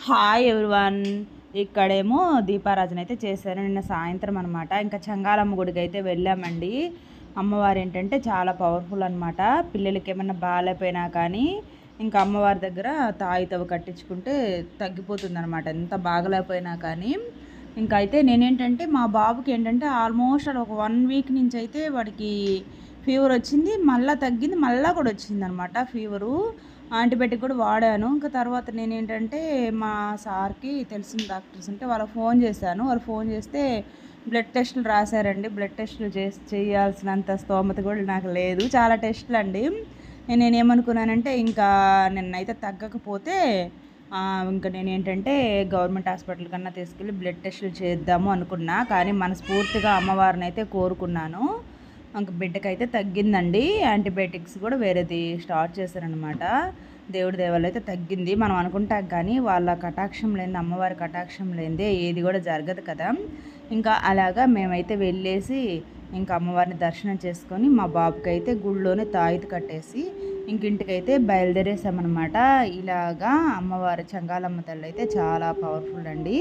Hi everyone. ఇక్కడేమో దీపారాధన అయితే చేశారు నిన్న సాయంత్రం అనమాట. ఇంకా చంగాలమ్మ గుడికి అయితే వెళ్ళామండి. అమ్మవారు ఏంటంటే చాలా పవర్ఫుల్ అనమాట. పిల్లలకి ఏమన్నా బాగాలేపోయినా కానీ ఇంకా అమ్మవారి దగ్గర తాయితవ కట్టించుకుంటే తగ్గిపోతుంది అనమాట, ఎంత బాగలేకపోయినా కానీ. ఇంకా అయితే నేనేంటంటే మా బాబుకి ఏంటంటే ఆల్మోస్ట్ ఒక 1 వీక్ నుంచి అయితే వాడికి ఫీవర్ వచ్చింది, మళ్ళీ తగ్గింది, మళ్ళీ కూడా వచ్చిందనమాట ఫీవరు. యాంటీబయాటిక్ కూడా వాడాను. ఇంకా తర్వాత నేనేంటంటే మా సార్కి తెలిసిన డాక్టర్స్ ఉంటే వాళ్ళకి ఫోన్ చేశాను. వాళ్ళు ఫోన్ చేస్తే బ్లడ్ టెస్టులు రాశారండి. బ్లడ్ టెస్టులు చేయాల్సినంత స్తోమత కూడా నాకు లేదు. చాలా టెస్టులు అండి. నేనేమనుకున్నానంటే ఇంకా నిన్నైతే తగ్గకపోతే ఇంకా నేనేంటంటే గవర్నమెంట్ హాస్పిటల్ కన్నా తీసుకెళ్ళి బ్లడ్ టెస్టులు చేద్దాము అనుకున్నా. కానీ మనస్ఫూర్తిగా అమ్మవారిని అయితే కోరుకున్నాను. ఇంక బిడ్డకైతే తగ్గిందండి. యాంటీబయాటిక్స్ కూడా వేరేది స్టార్ట్ చేశారనమాట. దేవుడి దయ అయితే తగ్గింది. మనం అనుకుంటాం కానీ వాళ్ళ కటాక్షం లేనిదే, అమ్మవారి కటాక్షం లేనిదే ఏది కూడా జరగదు కదా. ఇంకా అలాగా మేమైతే వెళ్ళేసి ఇంకా అమ్మవారిని దర్శనం చేసుకొని మా బాబుకి అయితే గుళ్ళోనే తాయితు కట్టేసి ఇంకింటికైతే బయలుదేరేసామన్నమాట. ఇలాగా అమ్మవారి చంగాలమ్మ తల్లి అయితే చాలా పవర్ఫుల్ అండి.